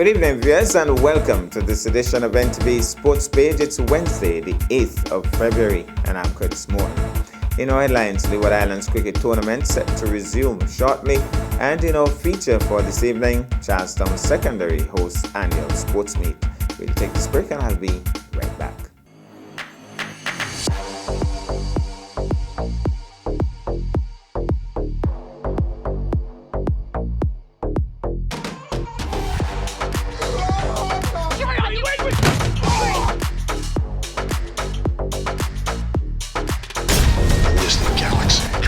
Good evening, viewers, and welcome to this edition of NTV Sports Page. It's Wednesday, the 8th of February, and I'm Curtis Morton. In our headlines, Leeward Islands Cricket Tournament set to resume shortly, and in our feature for this evening, Charleston Secondary hosts annual sports meet. We'll take this break and I'll be right back.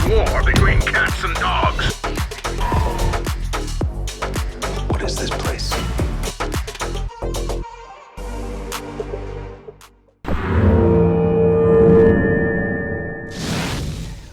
War between cats and dogs. What is this place?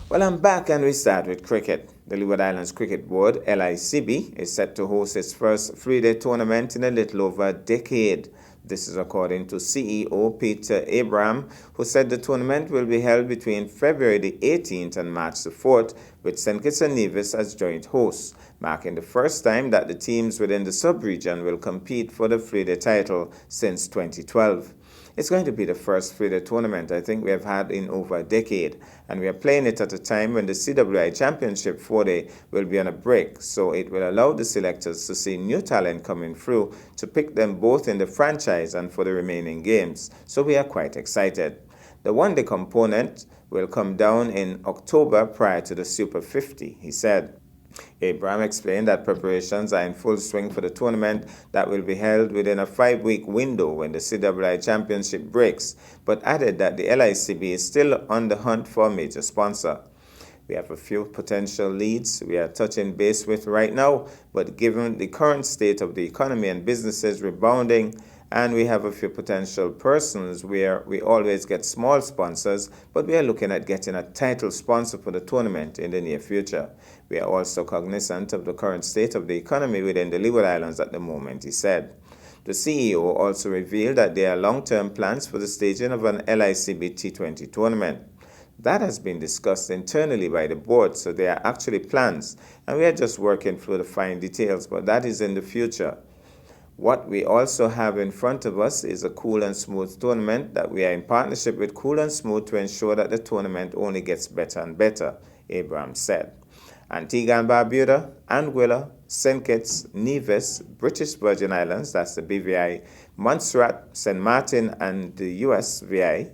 Well, I'm back and we start with cricket. The Leeward Islands Cricket Board, LICB, is set to host its first three-day tournament in a little over a decade. This is according to CEO Peter Abraham, who said the tournament will be held between February the 18th and March the 4th, with St. Kitts and Nevis as joint hosts, marking the first time that the teams within the sub-region will compete for the three-day title since 2012. It's going to be the first three-day tournament I think we have had in over a decade, and we are playing it at a time when the CWI Championship 4-day will be on a break, so it will allow the selectors to see new talent coming through to pick them both in the franchise and for the remaining games, so we are quite excited. The one-day component will come down in October prior to the Super 50, he said. Abraham explained that preparations are in full swing for the tournament that will be held within a 5-week window when the CWI Championship breaks, but added that the LICB is still on the hunt for a major sponsor. We have a few potential leads we are touching base with right now, but given the current state of the economy and businesses rebounding, and we have a few potential persons where we always get small sponsors, but we are looking at getting a title sponsor for the tournament in the near future. We are also cognizant of the current state of the economy within the Leeward Islands at the moment, he said. The CEO also revealed that there are long-term plans for the staging of an LICB T20 tournament. That has been discussed internally by the board, so there are actually plans, and we are just working through the fine details, but that is in the future. What we also have in front of us is a Cool and Smooth tournament that we are in partnership with Cool and Smooth to ensure that the tournament only gets better and better, Abraham said. Antigua and Barbuda, Anguilla, St. Kitts, Nevis, British Virgin Islands, that's the BVI, Montserrat, St. Martin, and the US VI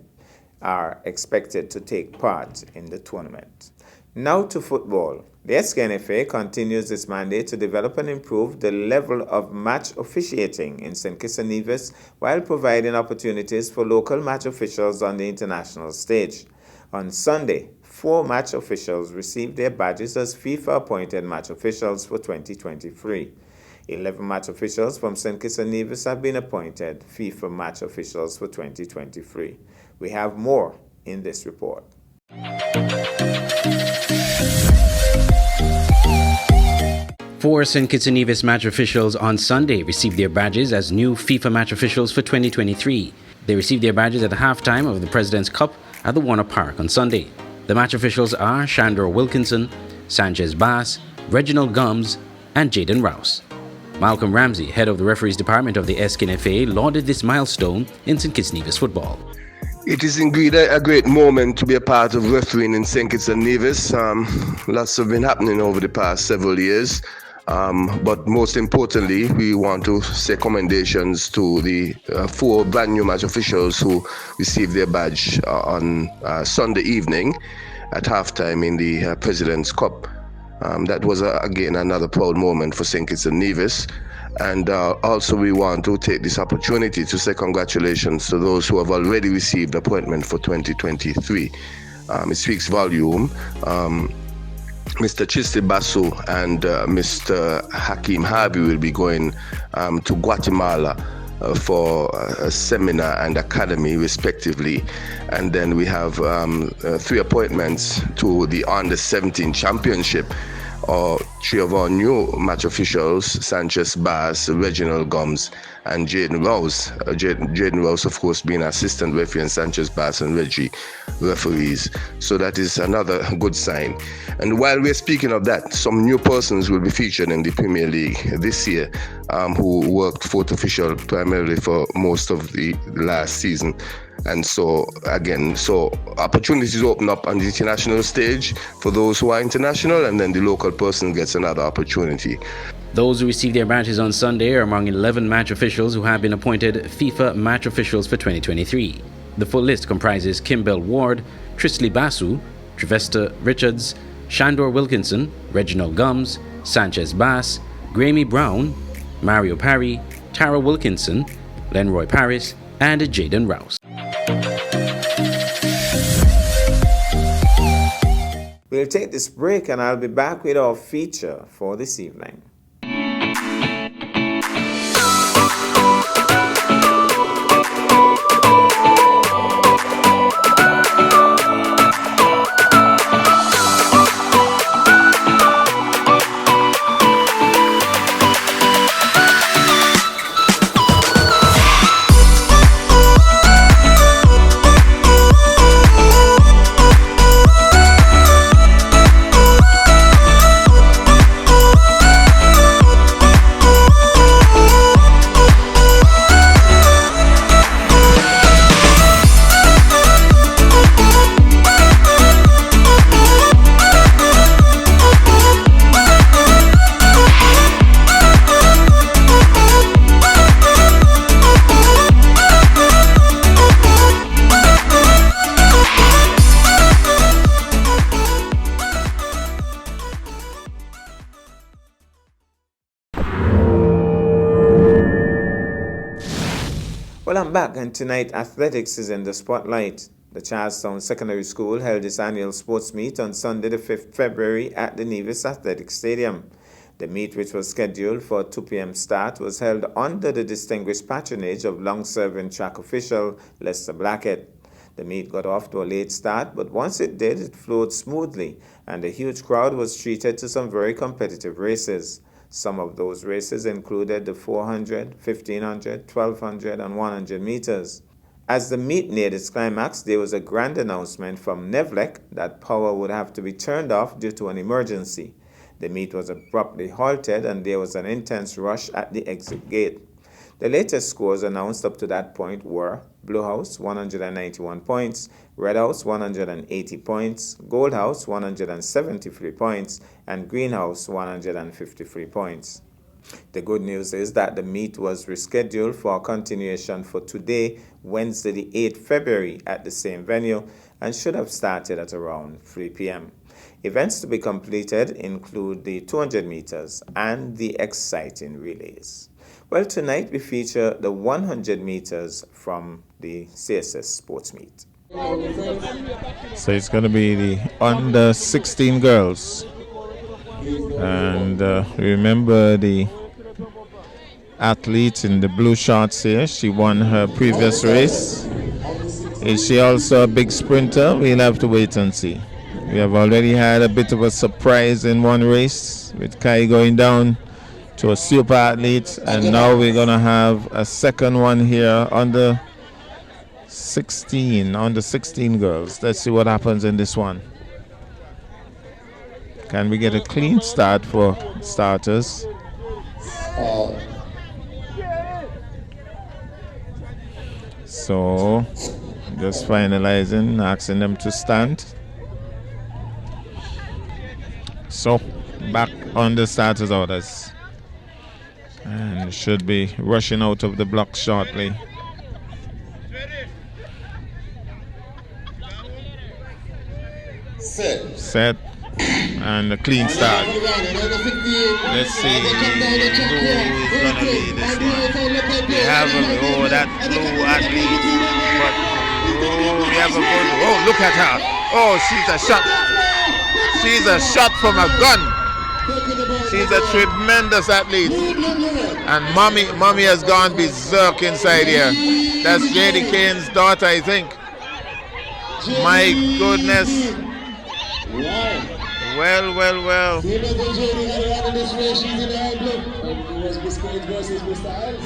are expected to take part in the tournament. Now to football. The SKNFA continues its mandate to develop and improve the level of match officiating in St. Kitts and Nevis while providing opportunities for local match officials on the international stage. On Sunday, 4 match officials received their badges as FIFA-appointed match officials for 2023. 11 match officials from St. Kitts and Nevis have been appointed FIFA match officials for 2023. We have more in this report. 4 St. Kitts and Nevis match officials on Sunday received their badges as new FIFA match officials for 2023. They received their badges at the halftime of the President's Cup at the Warner Park on Sunday. The match officials are Chandra Wilkinson, Sanchez Bass, Reginald Gums, and Jaden Rouse. Malcolm Ramsey, head of the referees department of the SKNFA, lauded this milestone in St. Kitts Nevis football. It is indeed a great moment to be a part of refereeing in St. Kitts and Nevis. Lots have been happening over the past several years. But most importantly, we want to say commendations to the 4 brand new match officials who received their badge on Sunday evening at halftime in the President's Cup. That was, again, another proud moment for St. Kitts and Nevis. And also we want to take this opportunity to say congratulations to those who have already received appointment for 2023. It speaks volume. Mr. Chisti Basu and Mr. Hakim Harvey will be going to Guatemala for a seminar and academy respectively. And then we have 3 appointments to the Under 17 Championship are 3 of our new match officials, Sanchez Bass, Reginald Gomes, and Jaden Rouse. Jaden Rouse, of course, being assistant referee, and Sanchez Bass and Reggie referees. So that is another good sign. And while we're speaking of that, some new persons will be featured in the Premier League this year, who worked fourth official primarily for most of the last season. And so opportunities open up on the international stage for those who are international, and then the local person gets another opportunity. Those who received their badges on Sunday are among 11 match officials who have been appointed FIFA match officials for 2023. The full list comprises Kimbell Ward, Trisley Basu, Trevesta Richards, Shandor Wilkinson, Reginald Gums, Sanchez Bass, Graeme Brown, Mario Parry, Tara Wilkinson, Lenroy Paris, and Jaden Rouse. We'll take this break and I'll be back with our feature for this evening. Well, I'm back, and tonight athletics is in the spotlight. The Charleston Secondary School held its annual sports meet on Sunday, the 5th February at the Nevis Athletic Stadium. The meet, which was scheduled for a 2 p.m. start, was held under the distinguished patronage of long-serving track official Lester Blackett. The meet got off to a late start, but once it did, it flowed smoothly, and a huge crowd was treated to some very competitive races. Some of those races included the 400, 1500, 1200, and 100 meters. As the meet neared its climax, there was a grand announcement from NEVLEC that power would have to be turned off due to an emergency. The meet was abruptly halted, and there was an intense rush at the exit gate. The latest scores announced up to that point were Blue House 191 points, Red House 180 points, Gold House 173 points, and Green House 153 points. The good news is that the meet was rescheduled for a continuation for today, Wednesday the 8th February at the same venue, and should have started at around 3 p.m. Events to be completed include the 200 meters and the exciting relays. Well, tonight we feature the 100 meters from the CSS Sports Meet. So it's going to be the under 16 girls. And remember the athlete in the blue shorts here. She won her previous race. Is she also a big sprinter? We'll have to wait and see. We have already had a bit of a surprise in one race with Kai going down to a super athlete, and now we're going to have a second one here on the 16 girls. Let's see what happens in this one. Can we get a clean start for starters? So just finalizing, asking them to stand. So back on the starters orders. And should be rushing out of the block shortly. Set. And a clean start. Let's see who is going to lead this one. We have that blue athlete. But we have a good. Look at her. She's a shot. She's a shot from a gun. She's a tremendous athlete. And mommy has gone berserk inside here. That's J.D. Kane's daughter, I think. My goodness. Well, well, well.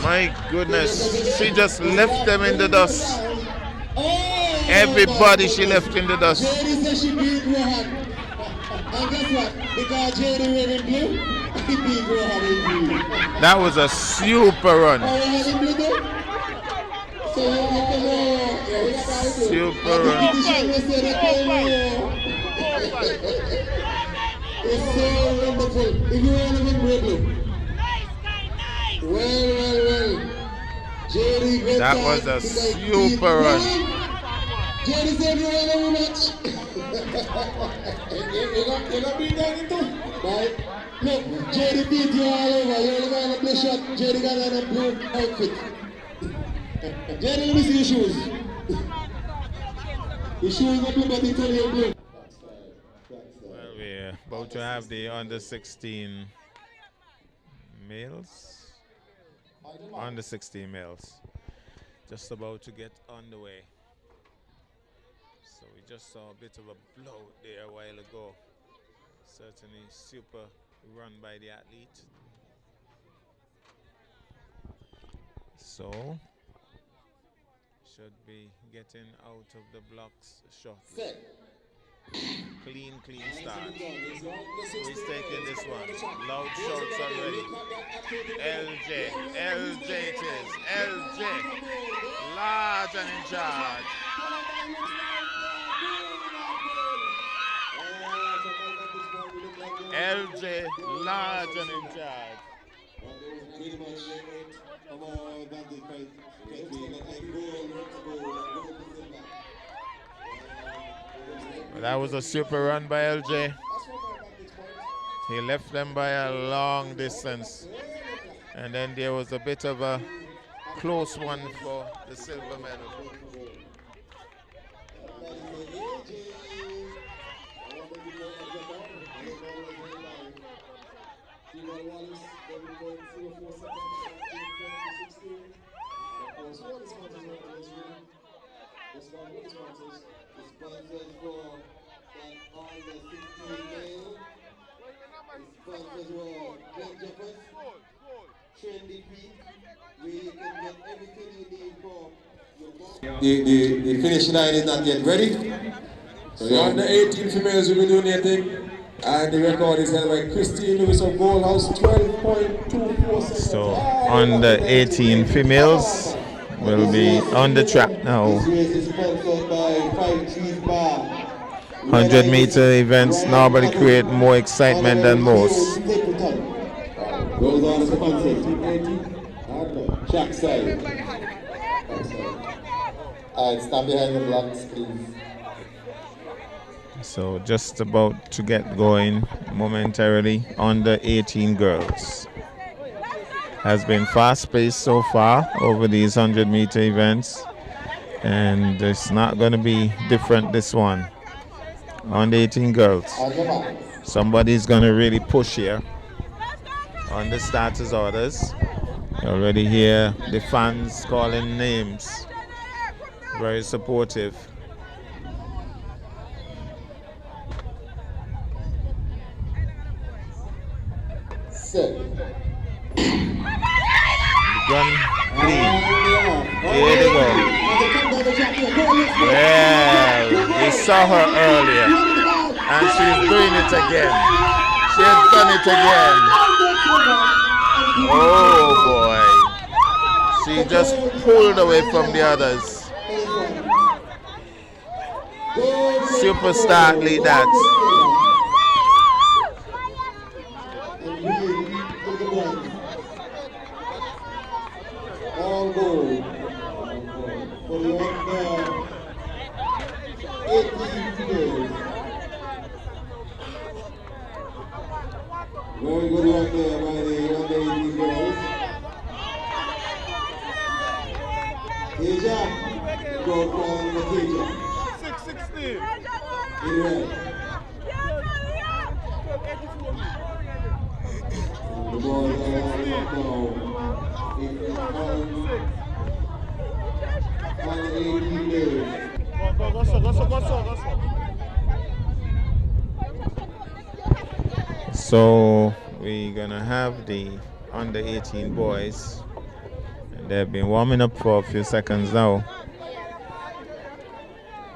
My goodness, she just left them in the dust. Everybody she left in the dust. That was a super run. Super run. It's so wonderful. If you want to win, well. Jerry, that was a super run. Jerry said you want to win match. You're not being done into. Right? Look, Jerry beat you all over. You only got a play shot. Jerry got an improved outfit. Jerry, let me see your shoes. Your shoes are blue, but they tell you blue. We're about to have the under 16 males. Under 16 males. Just about to get underway. So we just saw a bit of a blow there a while ago. Certainly super run by the athlete. So should be getting out of the blocks shortly. Clean start. Who's taking this one? Loud shouts already. LJ it is. LJ. Large and in charge. LJ, large and in charge. That was a super run by LJ. He left them by a long distance. And then there was a bit of a close one for the silver medal. The finish line is not yet ready. So under 18 females will be donating, and the record is held by Christine Lewis of Goalhouse, 12.24 seconds. So under 18 females will be on the track now. 100-meter events normally create more excitement than most. Goes on to sponsor, Team 18, track side. Alright, stand behind the blocks, please. So just about to get going momentarily. Under 18 girls. Has been fast-paced so far over these 100-meter events. And it's not going to be different this one. Under 18 girls. Somebody's going to really push here. On the starters orders. You already hear the fans calling names. Very supportive. Gun clean. Here they go. Well, we saw her earlier. And she's doing it again. She has done it again. Oh boy. She just pulled away from the others. Superstar athlete that. All gold for the under 18 girls. Very good work there by the under 18 girls. Asia, gold from the teacher. 616. The ball is So we're gonna have the under 18 boys, and they've been warming up for a few seconds now.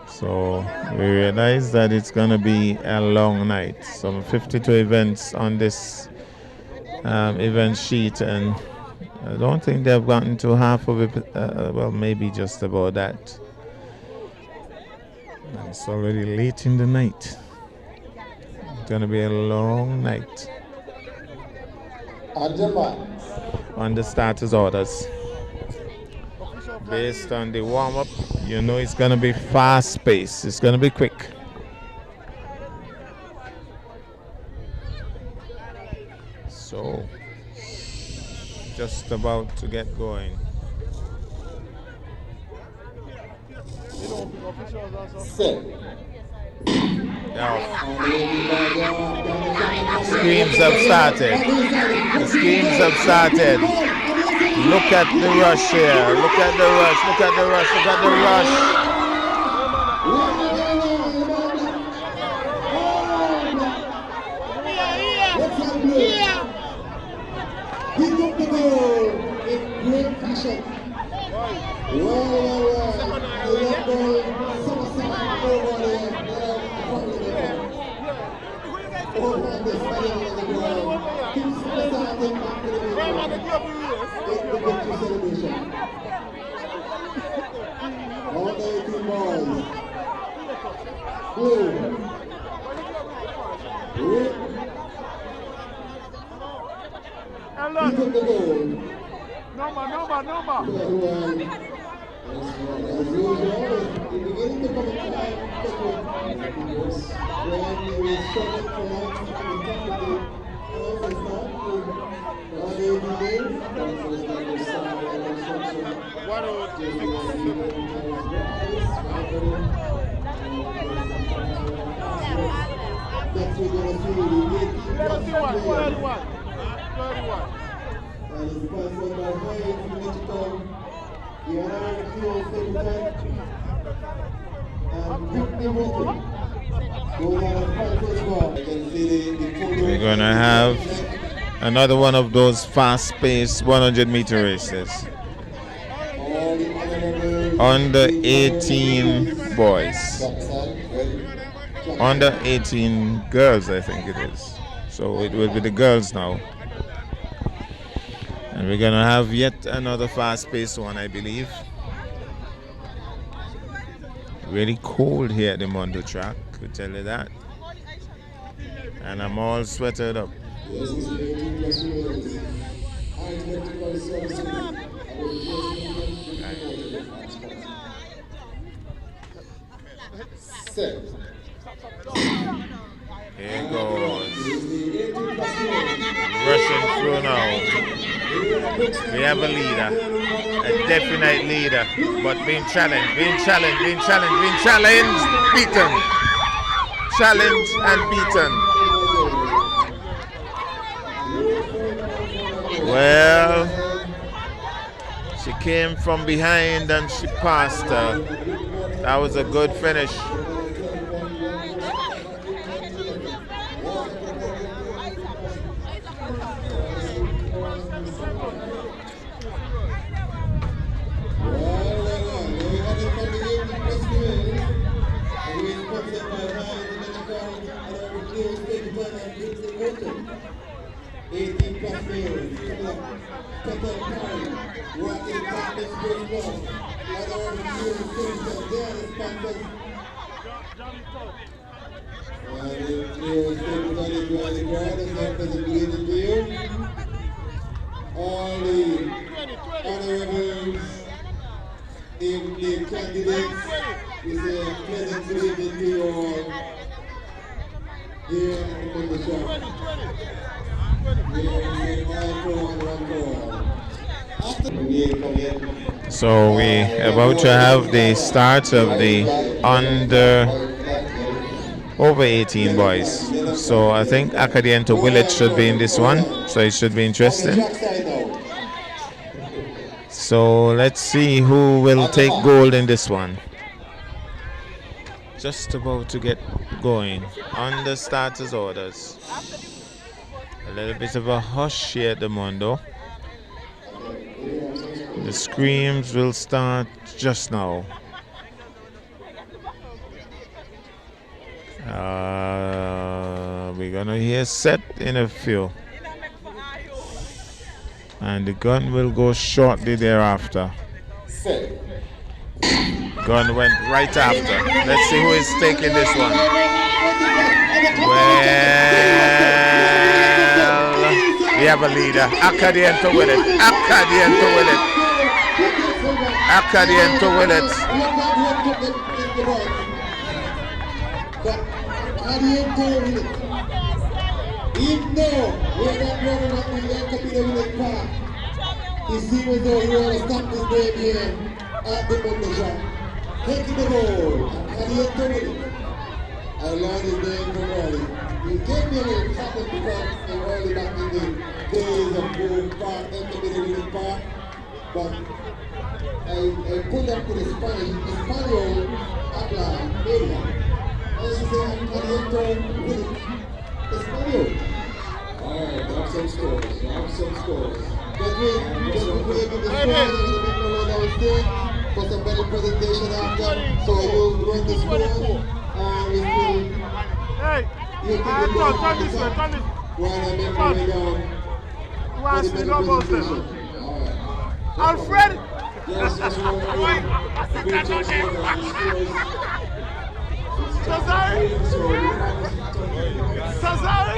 So we realize that it's gonna be a long night. Some 52 events on this event sheet, and I don't think they've gotten to half of it. Well, maybe just about that. And it's already late in the night. It's gonna be a long night. On the starters orders, based on the warm-up, you know it's gonna be fast-paced. It's gonna be quick. So, just about to get going. Now, schemes have started. The schemes have started. Look at the rush here. Look at the rush. Look at the rush. Look at the rush. He took the goal in great fashion. He took the goal. Number. As usual, in the beginning to come in time, when they were struggling for life in the top of the first half, on the 80 days, that was like the start of the construction. That's what we're going to see, the 18 31. And it's sponsored by Hyatt Mexico. We're going to have another one of those fast-paced 100-meter races. Under 18 boys. Under 18 girls, I think it is. So it will be the girls now. And we're going to have yet another fast-paced one, I believe. Really cold here at the Mondo track, I could tell you that. And I'm all sweated up. Here it goes. Rushing through now. We have a leader, a definite leader, but being challenged, beaten. Challenged and beaten. Well, she came from behind and she passed her. That was a good finish. All the honorables, the candidates, is a pleasant to evening to you all here in the shop. So we're about to have the start of the over 18 boys. So I think Acadian to Willett should be in this one, so it should be interesting. So let's see who will take gold in this one. Just about to get going on the starters orders. A little bit of a hush here at the Mondo. The screams will start just now. We're gonna hear set in a few. And the gun will go shortly thereafter. Gun went right after. Let's see who is taking this one. Well, we have a leader. Acadiento with it. Acadiento with it. Acadiento with it. Even though we're not running up the Acadiento Park, it seems as though he want to stop this game here at the Monday shot. Taking the ball, Acadiento with it. I learned his name from early. He gave me a little problem because early back in the days of Boone Park, Acadiento Park, but I put up to the Spanish habla area. I used to say Acadiento with it. Espanol. Alright, have some scores. Have some scores. Get ready to give the scores and the big man downstairs for some better presentation after. So you'll run the score and we will. Hey! Turn this way, turn it. While I make my way down. For the better presentation. Alright. Alfred! Yes, just remember the great scores and the scores. Cesare! Cesare!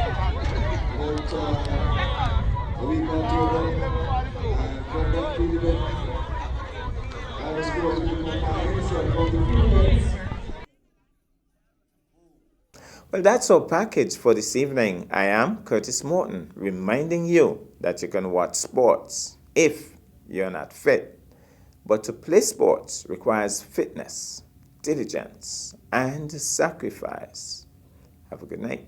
A week or two ago, and from that free event, I was going to be my so from the free events. Well, that's our package for this evening. I am Curtis Morton, reminding you that you can watch sports if you're not fit. But to play sports requires fitness, diligence, and sacrifice. Have a good night.